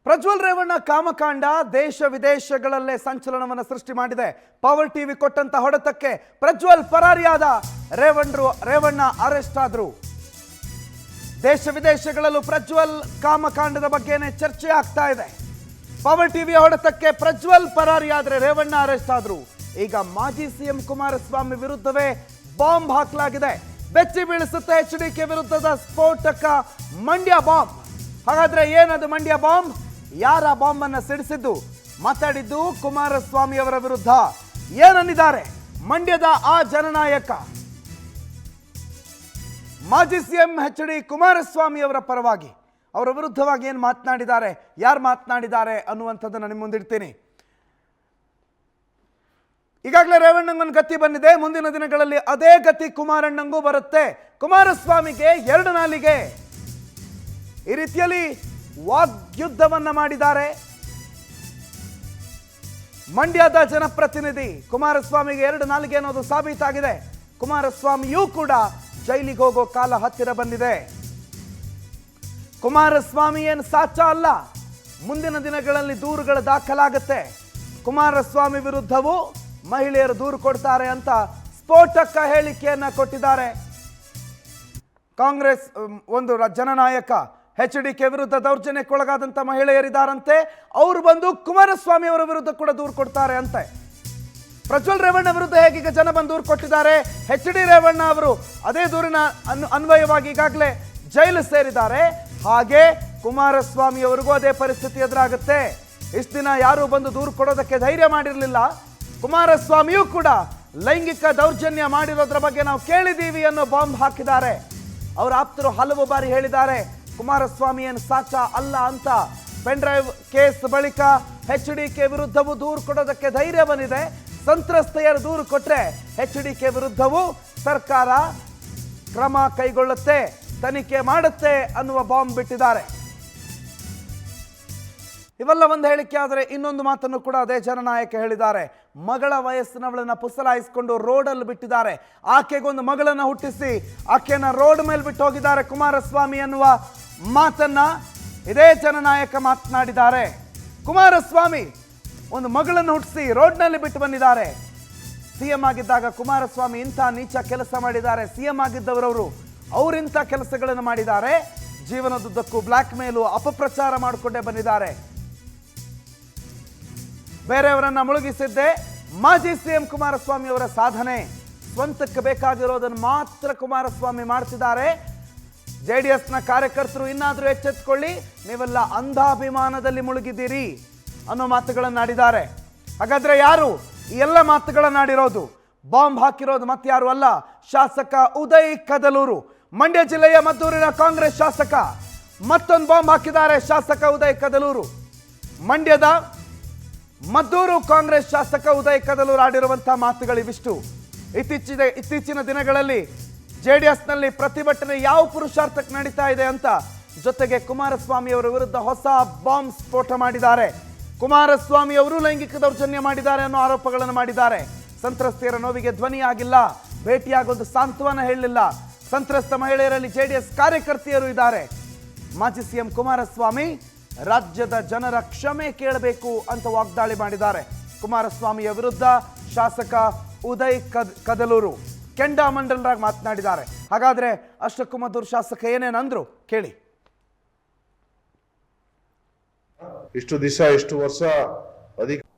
ಪ್ರಜ್ವಲ್ ರೇವಣ್ಣ ಕಾಮಕಾಂಡ ದೇಶ ವಿದೇಶಗಳಲ್ಲೇ ಸಂಚಲನವನ್ನು ಸೃಷ್ಟಿ ಮಾಡಿದೆ. ಪವರ್ ಟಿವಿ ಕೊಟ್ಟಂತ ಹೊಡೆತಕ್ಕೆ ಪ್ರಜ್ವಲ್ ಪರಾರಿಯಾದ, ರೇವಣ್ಣ ಅರೆಸ್ಟ್ ಆದ್ರು. ದೇಶ ವಿದೇಶಗಳಲ್ಲೂ ಪ್ರಜ್ವಲ್ ಕಾಮಕಾಂಡದ ಬಗ್ಗೆನೇ ಚರ್ಚೆ ಆಗ್ತಾ ಇದೆ. ಪವರ್ ಟಿವಿಯ ಹೊಡೆತಕ್ಕೆ ಪ್ರಜ್ವಲ್ ಪರಾರಿಯಾದ್ರೆ ರೇವಣ್ಣ ಅರೆಸ್ಟ್ ಆದ್ರು. ಈಗ ಮಾಜಿ ಸಿಎಂ ಕುಮಾರಸ್ವಾಮಿ ವಿರುದ್ಧವೇ ಬಾಂಬ್ ಹಾಕಲಾಗಿದೆ. ಬೆಚ್ಚಿ ಬೀಳಿಸುತ್ತೆ ಎಚ್ಡಿಕೆ ವಿರುದ್ಧದ ಸ್ಫೋಟಕ ಮಂಡ್ಯ ಬಾಂಬ್. ಹಾಗಾದ್ರೆ ಏನದು ಮಂಡ್ಯ ಬಾಂಬ್? ಯಾರ ಬಾಂಬ್ ಅನ್ನ ಸಿಡಿಸಿದ್ದು? ಮಾತಾಡಿದ್ದು ಕುಮಾರಸ್ವಾಮಿ ಅವರ ವಿರುದ್ಧ. ಏನನ್ನಿದ್ದಾರೆ ಮಂಡ್ಯದ ಆ ಜನನಾಯಕ? ಮಾಜಿ ಸಿಎಂ ಎಚ್.ಡಿ. ಕುಮಾರಸ್ವಾಮಿ ಅವರ ಪರವಾಗಿ, ಅವರ ವಿರುದ್ಧವಾಗಿ ಏನು ಮಾತನಾಡಿದ್ದಾರೆ, ಯಾರು ಮಾತನಾಡಿದ್ದಾರೆ ಅನ್ನುವಂಥದ್ದನ್ನು ನಿಮ್ಮ ಮುಂದಿಡ್ತೀನಿ. ಈಗಾಗಲೇ ರೇವಣ್ಣಂಗೊಂದು ಗತಿ ಬಂದಿದೆ. ಮುಂದಿನ ದಿನಗಳಲ್ಲಿ ಅದೇ ಗತಿ ಕುಮಾರಣ್ಣಂಗೂ ಬರುತ್ತೆ. ಕುಮಾರಸ್ವಾಮಿಗೆ ಎರಡು ನಾಲಿಗೆ. ಈ ರೀತಿಯಲ್ಲಿ ವಾಗ್ಯುದ್ಧವನ್ನ ಮಾಡಿದ್ದಾರೆ ಮಂಡ್ಯದ ಜನಪ್ರತಿನಿಧಿ. ಕುಮಾರಸ್ವಾಮಿಗೆ ಎರಡು ನಾಲಿಗೆ ಅನ್ನೋದು ಸಾಬೀತಾಗಿದೆ. ಕುಮಾರಸ್ವಾಮಿಯೂ ಕೂಡ ಜೈಲಿಗೆ ಹೋಗೋ ಕಾಲ ಹತ್ತಿರ ಬಂದಿದೆ. ಕುಮಾರಸ್ವಾಮಿ ಏನು ಸಾಚ ಅಲ್ಲ. ಮುಂದಿನ ದಿನಗಳಲ್ಲಿ ದೂರುಗಳ ದಾಖಲಾಗುತ್ತೆ. ಕುಮಾರಸ್ವಾಮಿ ವಿರುದ್ಧವೂ ಮಹಿಳೆಯರು ದೂರು ಕೊಡ್ತಾರೆ ಅಂತ ಸ್ಫೋಟಕ ಹೇಳಿಕೆಯನ್ನ ಕೊಟ್ಟಿದ್ದಾರೆ. ಕಾಂಗ್ರೆಸ್ ಒಂದು ಜನನಾಯಕ ಎಚ್.ಡಿ.ಕೆ ವಿರುದ್ಧ ದೌರ್ಜನ್ಯಕ್ಕೊಳಗಾದಂತ ಮಹಿಳೆಯರಿದ್ದಾರಂತೆ. ಅವರು ಬಂದು ಕುಮಾರಸ್ವಾಮಿ ಅವರ ವಿರುದ್ಧ ಕೂಡ ದೂರು ಕೊಡ್ತಾರೆ ಅಂತೆ. ಪ್ರಜ್ವಲ್ ರೇವಣ್ಣ ವಿರುದ್ಧ ಹೇಗೀಗ ಜನ ಬಂದು ದೂರು ಕೊಟ್ಟಿದ್ದಾರೆ, ಎಚ್.ಡಿ. ರೇವಣ್ಣ ಅವರು ಅದೇ ದೂರಿನ ಅನ್ವಯವಾಗಿ ಈಗಾಗಲೇ ಜೈಲು ಸೇರಿದ್ದಾರೆ. ಹಾಗೆ ಕುಮಾರಸ್ವಾಮಿ ಅವರಿಗೂ ಅದೇ ಪರಿಸ್ಥಿತಿ ಎದುರಾಗುತ್ತೆ. ಇಷ್ಟು ದಿನ ಯಾರು ಬಂದು ದೂರು ಕೊಡೋದಕ್ಕೆ ಧೈರ್ಯ ಮಾಡಿರಲಿಲ್ಲ. ಕುಮಾರಸ್ವಾಮಿಯೂ ಕೂಡ ಲೈಂಗಿಕ ದೌರ್ಜನ್ಯ ಮಾಡಿರೋದ್ರ ಬಗ್ಗೆ ನಾವು ಕೇಳಿದ್ದೀವಿ ಅನ್ನೋ ಬಾಂಬ್ ಹಾಕಿದ್ದಾರೆ. ಅವರ ಆಪ್ತರು ಹಲವು ಬಾರಿ ಹೇಳಿದ್ದಾರೆ ಕುಮಾರಸ್ವಾಮಿ ಏನು ಸಾಚ ಅಲ್ಲ ಅಂತ. ಪೆನ್ ಡ್ರೈವ್ ಕೇಸ್ ಬಳಿಕ ಎಚ್.ಡಿ.ಕೆ ವಿರುದ್ಧವೂ ದೂರು ಕೊಡೋದಕ್ಕೆ ಧೈರ್ಯ ಬಂದಿದೆ. ಸಂತ್ರಸ್ತೆಯರು ದೂರು ಕೊಟ್ರೆ ಎಚ್.ಡಿ.ಕೆ ವಿರುದ್ಧವೂ ಸರ್ಕಾರ ಕ್ರಮ ಕೈಗೊಳ್ಳುತ್ತೆ, ತನಿಖೆ ಮಾಡುತ್ತೆ ಅನ್ನುವ ಬಾಂಬ್ ಬಿಟ್ಟಿದ್ದಾರೆ. ಇವೆಲ್ಲ ಒಂದು ಹೇಳಿಕೆ ಆದರೆ ಇನ್ನೊಂದು ಮಾತನ್ನು ಕೂಡ ಅದೇ ಜನನಾಯಕ ಹೇಳಿದ್ದಾರೆ. ಮಗಳ ವಯಸ್ಸಿನವಳನ್ನ ಪುಸಲಾಯಿಸಿಕೊಂಡು ರೋಡಲ್ಲಿ ಬಿಟ್ಟಿದ್ದಾರೆ. ಆಕೆಗೊಂದು ಮಗಳನ್ನ ಹುಟ್ಟಿಸಿ ಆಕೆಯನ್ನ ರೋಡ್ ಮೇಲೆ ಬಿಟ್ಟು ಹೋಗಿದ್ದಾರೆ ಕುಮಾರಸ್ವಾಮಿ ಅನ್ನುವ ಮಾತನ್ನ ಇದೇ ಜನನಾಯಕ ಮಾತನಾಡಿದ್ದಾರೆ. ಕುಮಾರಸ್ವಾಮಿ ಒಂದು ಮಗಳನ್ನು ಹುಟ್ಟಿಸಿ ರೋಡ್ನಲ್ಲಿ ಬಿಟ್ಟು ಬಂದಿದ್ದಾರೆ. ಸಿಎಂ ಆಗಿದ್ದಾಗ ಕುಮಾರಸ್ವಾಮಿ ಇಂಥ ನೀಚ ಕೆಲಸ ಮಾಡಿದ್ದಾರೆ. ಸಿಎಂ ಆಗಿದ್ದವರವರು ಅವರಿಂಥ ಕೆಲಸಗಳನ್ನು ಮಾಡಿದ್ದಾರೆ. ಜೀವನದುದ್ದಕ್ಕೂ ಬ್ಲ್ಯಾಕ್ ಮೇಲು ಅಪಪ್ರಚಾರ ಮಾಡಿಕೊಂಡೇ ಬಂದಿದ್ದಾರೆ. ಬೇರೆಯವರನ್ನ ಮುಳುಗಿಸಿದ್ದೆ ಮಾಜಿ ಸಿಎಂ ಕುಮಾರಸ್ವಾಮಿ ಅವರ ಸಾಧನೆ. ಸ್ವಂತಕ್ಕೆ ಬೇಕಾಗಿರೋದನ್ನು ಮಾತ್ರ ಕುಮಾರಸ್ವಾಮಿ ಮಾಡ್ತಿದ್ದಾರೆ. ಜೆಡಿಎಸ್ನ ಕಾರ್ಯಕರ್ತರು ಇನ್ನಾದರೂ ಎಚ್ಚೆತ್ತುಕೊಳ್ಳಿ, ನೀವೆಲ್ಲ ಅಂಧಾಭಿಮಾನದಲ್ಲಿ ಮುಳುಗಿದ್ದೀರಿ ಅನ್ನೋ ಮಾತುಗಳನ್ನಾಡಿದ್ದಾರೆ. ಹಾಗಾದ್ರೆ ಯಾರು ಈ ಎಲ್ಲ ಮಾತುಗಳನ್ನಾಡಿರೋದು? ಬಾಂಬ್ ಹಾಕಿರೋದು ಮತ್ತಾರು ಅಲ್ಲ, ಶಾಸಕ ಉದಯ್ ಕದಲೂರು. ಮಂಡ್ಯ ಜಿಲ್ಲೆಯ ಮದ್ದೂರಿನ ಕಾಂಗ್ರೆಸ್ ಶಾಸಕ ಮತ್ತೊಂದು ಬಾಂಬ್ ಹಾಕಿದ್ದಾರೆ. ಶಾಸಕ ಉದಯ್ ಕದಲೂರು, ಮಂಡ್ಯದ ಮದ್ದೂರು ಕಾಂಗ್ರೆಸ್ ಶಾಸಕ ಉದಯ್ ಕದಲೂರು ಆಡಿರುವಂತಹ ಮಾತುಗಳಿವಿಷ್ಟು. ಇತ್ತೀಚಿನ ದಿನಗಳಲ್ಲಿ ಜೆಡಿಎಸ್ನಲ್ಲಿ ಪ್ರತಿಭಟನೆ ಯಾವ ಪುರುಷಾರ್ಥಕ್ಕೆ ನಡೀತಾ ಇದೆ ಅಂತ, ಜೊತೆಗೆ ಕುಮಾರಸ್ವಾಮಿ ಅವರ ವಿರುದ್ಧ ಹೊಸ ಬಾಂಬ್ ಸ್ಫೋಟ ಮಾಡಿದ್ದಾರೆ. ಕುಮಾರಸ್ವಾಮಿ ಅವರು ಲೈಂಗಿಕ ದೌರ್ಜನ್ಯ ಮಾಡಿದ್ದಾರೆ ಅನ್ನೋ ಆರೋಪಗಳನ್ನು ಮಾಡಿದ್ದಾರೆ. ಸಂತ್ರಸ್ತೆಯರ ನೋವಿಗೆ ಧ್ವನಿಯಾಗಿಲ್ಲ, ಭೇಟಿಯಾಗೊಂದು ಸಾಂತ್ವನ ಹೇಳಲಿಲ್ಲ. ಸಂತ್ರಸ್ತ ಮಹಿಳೆಯರಲ್ಲಿ ಜೆಡಿಎಸ್ ಕಾರ್ಯಕರ್ತೆಯರು ಇದ್ದಾರೆ. ಮಾಜಿ ಸಿಎಂ ಕುಮಾರಸ್ವಾಮಿ ರಾಜ್ಯದ ಜನರ ಕ್ಷಮೆ ಕೇಳಬೇಕು ಅಂತ ವಾಗ್ದಾಳಿ ಮಾಡಿದ್ದಾರೆ. ಕುಮಾರಸ್ವಾಮಿಯ ವಿರುದ್ಧ ಶಾಸಕ ಉದಯ್ ಕದಲೂರು ಕೆಂಡಾಮಂಡಲರಾಗಿ ಮಾತನಾಡಿದ್ದಾರೆ. ಹಾಗಾದ್ರೆ ಅಷ್ಟಕ್ಕೂ ಮದ್ದೂರು ಶಾಸಕ ಏನೇನಂದ್ರು ಕೇಳಿ. ಇಷ್ಟು ದಿವಸ ಇಷ್ಟು ವರ್ಷ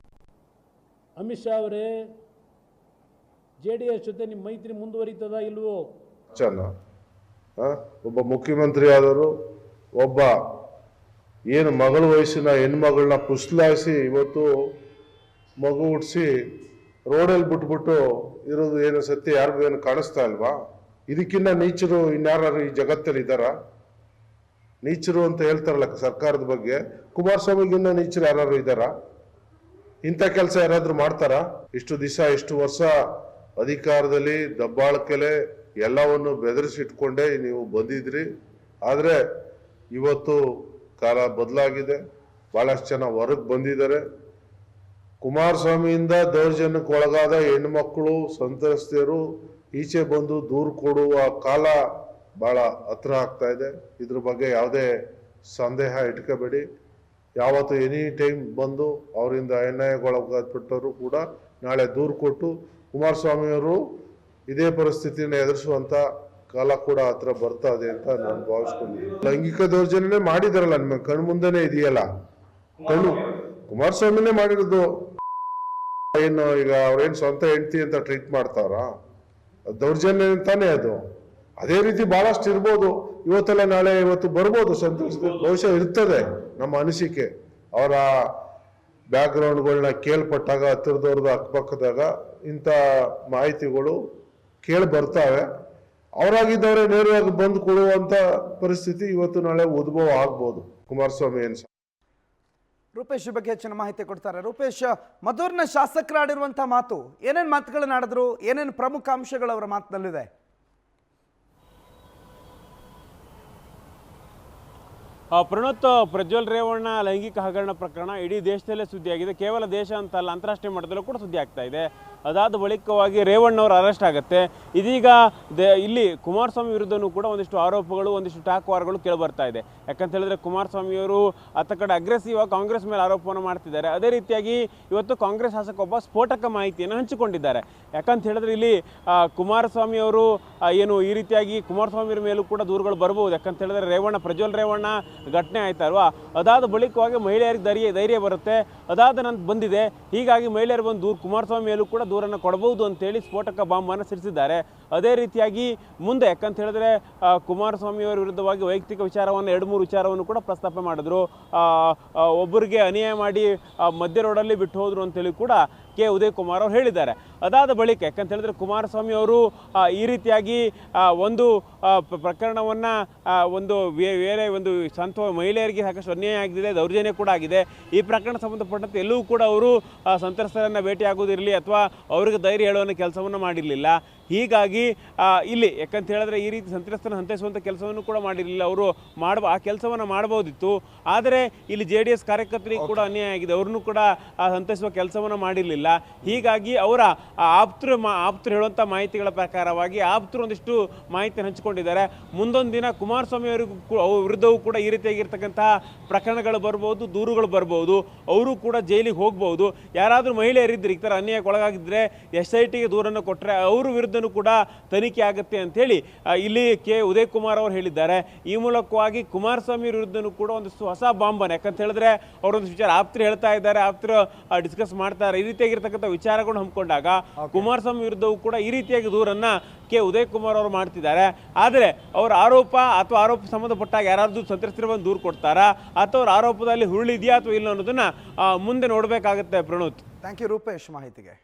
ಅಮಿತ್ ಶಾ ಅವರೇ, ಜೆಡಿಎಸ್ ಜೊತೆ ನಿಮ್ಮ ಮೈತ್ರಿ ಮುಂದುವರಿತದ ಇಲ್ವೋ? ಒಬ್ಬ ಮುಖ್ಯಮಂತ್ರಿ ಆದವರು ಒಬ್ಬ ಏನು ಮಗಳ ವಯಸ್ಸಿನ ಹೆಣ್ಮಗಳನ್ನ ಪುಸ್ಲಾಯಿಸಿ ಇವತ್ತು ಮಗು ಹುಟ್ಟಿಸಿ ರೋಡಲ್ಲಿ ಬಿಟ್ಬಿಟ್ಟು ಇರೋದು ಏನು ಸತ್ಯ ಯಾರಿಗೂ ಏನು ಕಾಣಿಸ್ತಾ ಇಲ್ವಾ? ಇದಕ್ಕಿನ್ನ ನೀಚರು ಇನ್ಯಾರು ಈ ಜಗತ್ತಲ್ಲಿ ಇದ್ದಾರ? ನೀಚರು ಅಂತ ಹೇಳ್ತಾರಲ್ಲ ಸರ್ಕಾರದ ಬಗ್ಗೆ, ಕುಮಾರಸ್ವಾಮಿಗಿನ್ನ ನೀಚರು ಯಾರು ಇದ್ದಾರ? ಇಂಥ ಕೆಲಸ ಯಾರಾದ್ರೂ ಮಾಡ್ತಾರ? ಇಷ್ಟು ದಿವಸ ಇಷ್ಟು ವರ್ಷ ಅಧಿಕಾರದಲ್ಲಿ ದಬ್ಬಾಳಿಕೆಲೆ ಎಲ್ಲವನ್ನು ಬೆದರಿಸಿಟ್ಕೊಂಡೇ ನೀವು ಬಂದಿದ್ರಿ. ಆದರೆ ಇವತ್ತು ಕಾಲ ಬದಲಾಗಿದೆ, ಬಹಳಷ್ಟು ಜನ ಹೊರಗೆ ಬಂದಿದ್ದಾರೆ. ಕುಮಾರಸ್ವಾಮಿಯಿಂದ ದೌರ್ಜನ್ಯಕ್ಕೆ ಒಳಗಾದ ಹೆಣ್ಮಕ್ಳು ಸಂತ್ರಸ್ತೆಯರು ಈಚೆ ಬಂದು ದೂರು ಕೊಡುವ ಕಾಲ ಬಹಳ ಹತ್ರ ಆಗ್ತಾ ಇದೆ. ಇದ್ರ ಬಗ್ಗೆ ಯಾವುದೇ ಸಂದೇಹ ಇಟ್ಕೋಬೇಡಿ. ಯಾವತ್ತು ಎನಿ ಟೈಮ್ ಬಂದು ಅವರಿಂದ ಅನ್ಯಾಯಗೊಳಪಟ್ಟವರು ಕೂಡ ನಾಳೆ ದೂರು ಕೊಟ್ಟು ಕುಮಾರಸ್ವಾಮಿಯವರು ಇದೇ ಪರಿಸ್ಥಿತಿಯನ್ನು ಎದುರಿಸುವಂತ ಕಾಲ ಕೂಡ ಹತ್ರ ಬರ್ತಾ ಇದೆ ಅಂತ ನಾನು ಭಾವಿಸ್ಕೊಂಡಿದ್ದೀನಿ. ಲೈಂಗಿಕ ದೌರ್ಜನ್ಯನೇ ಮಾಡಿದಾರಲ್ಲ ನಿಮ್ಮ ಕಣ್ಣು ಮುಂದೆನೆ ಇದೆಯಲ್ಲ, ಕುಮಾರಸ್ವಾಮಿನೇ ಮಾಡಿರೋದು. ಏನು ಈಗ ಅವ್ರೇನ್ ಸ್ವಂತ ಹೆಂಡತಿ ಅಂತ ಟ್ರೀಟ್ ಮಾಡ್ತಾರ? ದೌರ್ಜನ್ಯ ಅಂತಾನೆ ಅದು. ಅದೇ ರೀತಿ ಬಹಳಷ್ಟು ಇರ್ಬೋದು, ಇವತ್ತೆಲ್ಲ ನಾಳೆ ಇವತ್ತು ಬರ್ಬೋದು, ಸಂತೋಷದ ಭವಿಷ್ಯ ಇರ್ತದೆ. ನಮ್ಮ ಅನಿಸಿಕೆ ಅವರ ಬ್ಯಾಕ್ಗ್ರೌಂಡ್ಗಳನ್ನ ಕೇಳ್ಪಟ್ಟಾಗ ಹತ್ತಿರದವ್ರದ್ದು ಅಕ್ಕಪಕ್ಕದಾಗ ಇಂಥ ಮಾಹಿತಿಗಳು ಕೇಳಿ ಬರ್ತಾವೆ. ಅವರಾಗಿದ್ದವರೇ ನೇರವಾಗಿ ಬಂದು ಕೊಡುವಂತ ಪರಿಸ್ಥಿತಿ ಇವತ್ತು ನಾಳೆ ಉದ್ಭವ ಆಗ್ಬೋದು. ಕುಮಾರಸ್ವಾಮಿ ರೂಪೇಶ್ ಬಗ್ಗೆ ಹೆಚ್ಚಿನ ಮಾಹಿತಿ ಕೊಡ್ತಾರೆ. ರೂಪೇಶ್, ಮಧುರ್ನ ಶಾಸಕರಾಡಿರುವಂತಹ ಮಾತು ಏನೇನು ಮಾತುಗಳನ್ನ ಆಡಿದ್ರು, ಏನೇನು ಪ್ರಮುಖ ಅಂಶಗಳು ಅವರ ಮಾತಿನಲ್ಲಿದೆ? ಪ್ರಣೋತ್, ಪ್ರಜ್ವಲ್ ರೇವಣ್ಣ ಲೈಂಗಿಕ ಹಗರಣ ಪ್ರಕರಣ ಇಡೀ ದೇಶದಲ್ಲೇ ಸುದ್ದಿಯಾಗಿದೆ. ಕೇವಲ ದೇಶ ಅಂತಲ್ಲ, ಅಂತಾರಾಷ್ಟ್ರೀಯ ಮಟ್ಟದಲ್ಲೂ ಕೂಡ ಸುದ್ದಿ ಆಗ್ತಾ ಇದೆ. ಅದಾದ ಬಳಿಕವಾಗಿ ರೇವಣ್ಣವರು ಅರೆಸ್ಟ್ ಆಗುತ್ತೆ. ಇದೀಗ ಇಲ್ಲಿ ಕುಮಾರಸ್ವಾಮಿ ವಿರುದ್ಧನೂ ಕೂಡ ಒಂದಿಷ್ಟು ಆರೋಪಗಳು, ಒಂದಿಷ್ಟು ಟಾಕ್ವಾರ್ಗಳು ಕೇಳಿಬರ್ತಾ ಇದೆ. ಯಾಕಂತ ಹೇಳಿದ್ರೆ ಕುಮಾರಸ್ವಾಮಿಯವರು ಅತ್ತ ಕಡೆ ಅಗ್ರೆಸಿವ್ ಆಗಿ ಕಾಂಗ್ರೆಸ್ ಮೇಲೆ ಆರೋಪವನ್ನು ಮಾಡ್ತಿದ್ದಾರೆ. ಅದೇ ರೀತಿಯಾಗಿ ಇವತ್ತು ಕಾಂಗ್ರೆಸ್ ಶಾಸಕ ಒಬ್ಬ ಸ್ಫೋಟಕ ಮಾಹಿತಿಯನ್ನು ಹಂಚಿಕೊಂಡಿದ್ದಾರೆ. ಯಾಕಂತ ಹೇಳಿದ್ರೆ ಇಲ್ಲಿ ಕುಮಾರಸ್ವಾಮಿಯವರು ಏನು ಈ ರೀತಿಯಾಗಿ ಕುಮಾರಸ್ವಾಮಿ ಮೇಲೂ ಕೂಡ ದೂರುಗಳು ಬರ್ಬೋದು. ಯಾಕಂತ ಹೇಳಿದ್ರೆ ಪ್ರಜ್ವಲ್ ರೇವಣ್ಣ ಘಟನೆ ಆಯ್ತಾ ಅಲ್ವಾ, ಅದಾದ ಬಳಿಕವಾಗಿ ಮಹಿಳೆಯರಿಗೆ ಧೈರ್ಯ ಬರುತ್ತೆ, ಅದಾದ ನಂತರ ಬಂದಿದೆ. ಹೀಗಾಗಿ ಮಹಿಳೆಯರು ಬಂದು ಕುಮಾರಸ್ವಾಮಿ ಮೇಲೂ ಕೂಡ ದೂರನ್ನು ಕೊಡಬಹುದು ಅಂತೇಳಿ ಸ್ಫೋಟಕ ಬಾಂಬನ್ನು ಸಿಡಿಸಿದ್ದಾರೆ. ಅದೇ ರೀತಿಯಾಗಿ ಮುಂದೆ ಯಾಕಂತ ಹೇಳಿದ್ರೆ ಕುಮಾರಸ್ವಾಮಿಯವರ ವಿರುದ್ಧವಾಗಿ ವೈಯಕ್ತಿಕ ವಿಚಾರವನ್ನು 2-3 ವಿಚಾರವನ್ನು ಕೂಡ ಪ್ರಸ್ತಾಪ ಮಾಡಿದ್ರು. ಒಬ್ಬರಿಗೆ ಅನ್ಯಾಯ ಮಾಡಿ ಮಧ್ಯ ರೋಡಲ್ಲಿ ಬಿಟ್ಟು ಹೋದ್ರು ಅಂತೇಳಿ ಕೂಡ ಕೆ ಉದಯ್ ಕುಮಾರ್ ಅವರು ಹೇಳಿದ್ದಾರೆ. ಅದಾದ ಬಳಿಕ ಯಾಕಂತ ಹೇಳಿದ್ರೆ ಕುಮಾರಸ್ವಾಮಿ ಅವರು ಈ ರೀತಿಯಾಗಿ ಒಂದು ಪ್ರಕರಣವನ್ನು ಬೇರೆ ಒಂದು ಮಹಿಳೆಯರಿಗೆ ಸಾಕಷ್ಟು ಅನ್ಯಾಯ ಆಗಿದೆ, ದೌರ್ಜನ್ಯ ಕೂಡ ಆಗಿದೆ. ಈ ಪ್ರಕರಣ ಸಂಬಂಧಪಟ್ಟಂತೆ ಎಲ್ಲವೂ ಕೂಡ ಅವರು ಸಂತ್ರಸ್ತರನ್ನು ಭೇಟಿಯಾಗೋದಿರಲಿ ಅಥವಾ ಅವರಿಗೆ ಧೈರ್ಯ ಹೇಳುವಂಥ ಕೆಲಸವನ್ನು ಮಾಡಿರಲಿಲ್ಲ. ಹೀಗಾಗಿ ಇಲ್ಲಿ ಯಾಕಂತ ಹೇಳಿದ್ರೆ ಈ ರೀತಿ ಸಂತ್ರಸ್ತರನ್ನು ಹಂತೈಸುವಂಥ ಕೆಲಸವನ್ನು ಕೂಡ ಮಾಡಿರಲಿಲ್ಲ. ಅವರು ಆ ಕೆಲಸವನ್ನು ಮಾಡಬಹುದಿತ್ತು. ಆದರೆ ಇಲ್ಲಿ JDS ಕಾರ್ಯಕರ್ತರಿಗೆ ಕೂಡ ಅನ್ಯಾಯ ಆಗಿದೆ, ಅವ್ರನ್ನೂ ಕೂಡ ಹಂತೈಸುವ ಕೆಲಸವನ್ನು ಮಾಡಿರಲಿಲ್ಲ. ಹೀಗಾಗಿ ಅವರ ಆಪ್ತರು ಹೇಳುವಂಥ ಮಾಹಿತಿಗಳ ಪ್ರಕಾರವಾಗಿ ಆಪ್ತರು ಒಂದಿಷ್ಟು ಮಾಹಿತಿಯನ್ನು ಹಂಚಿಕೊಂಡಿದ್ದಾರೆ. ಮುಂದೊಂದು ದಿನ ಕುಮಾರಸ್ವಾಮಿ ವಿರುದ್ಧವೂ ಕೂಡ ಈ ರೀತಿಯಾಗಿರ್ತಕ್ಕಂತಹ ಪ್ರಕರಣಗಳು ಬರ್ಬೋದು, ದೂರುಗಳು ಬರ್ಬೋದು, ಅವರು ಕೂಡ ಜೈಲಿಗೆ ಹೋಗ್ಬೋದು. ಯಾರಾದರೂ ಮಹಿಳೆಯರಿದ್ದರೆ ಈ ಥರ ಅನ್ಯಾಯಕ್ಕೆ ಒಳಗಾಗಿದ್ದರೆ SITಗೆ ದೂರನ್ನು ಕೊಟ್ಟರೆ ಅವ್ರ ವಿರುದ್ಧನೂ ಕೂಡ ತನಿಖೆ ಆಗುತ್ತೆ ಅಂತೇಳಿ ಇಲ್ಲಿ ಕೆ ಉದಯ್ ಕುಮಾರ್ ಅವರು ಹೇಳಿದ್ದಾರೆ. ಈ ಮೂಲಕವಾಗಿ ಕುಮಾರಸ್ವಾಮಿ ವಿರುದ್ಧನೂ ಕೂಡ ಒಂದಿಷ್ಟು ಹೊಸ ಬಾಂಬನ್ನು, ಯಾಕಂತ ಹೇಳಿದ್ರೆ ಅವರೊಂದಿಷ್ಟು ವಿಚಾರ ಆಪ್ತರು ಹೇಳ್ತಾ ಇದ್ದಾರೆ, ಆಪ್ತರು ಡಿಸ್ಕಸ್ ಮಾಡ್ತಾರೆ. ಈ ರೀತಿಯಾಗಿರ್ತಕ್ಕಂಥ ವಿಚಾರಗಳು ಹಮ್ಮಿಕೊಂಡಾಗ ಕುಮಾರಸ್ವಾಮಿ ವಿರುದ್ಧವೂ ಕೂಡ ಈ ರೀತಿಯಾಗಿ ದೂರನ್ನ ಕೆ ಉದಯ್ ಕುಮಾರ್ ಅವರು ಮಾಡ್ತಿದ್ದಾರೆ. ಆದರೆ ಅವರ ಆರೋಪ ಅಥವಾ ಆರೋಪ ಸಂಬಂಧಪಟ್ಟಾಗ ಯಾರಾದ್ರೂ ಸಂತ್ರಸ್ತರು ಬಂದು ದೂರು ಕೊಡ್ತಾರಾ ಅಥವಾ ಅವರ ಆರೋಪದಲ್ಲಿ ಹುರುಳಿದೆಯಾ ಅಥವಾ ಇಲ್ಲ ಅನ್ನೋದನ್ನ ಮುಂದೆ ನೋಡಬೇಕಾಗುತ್ತೆ. ಪ್ರಣೋತ್, ಥ್ಯಾಂಕ್ ಯು ರೂಪೇಶ್ ಮಾಹಿತಿಗೆ.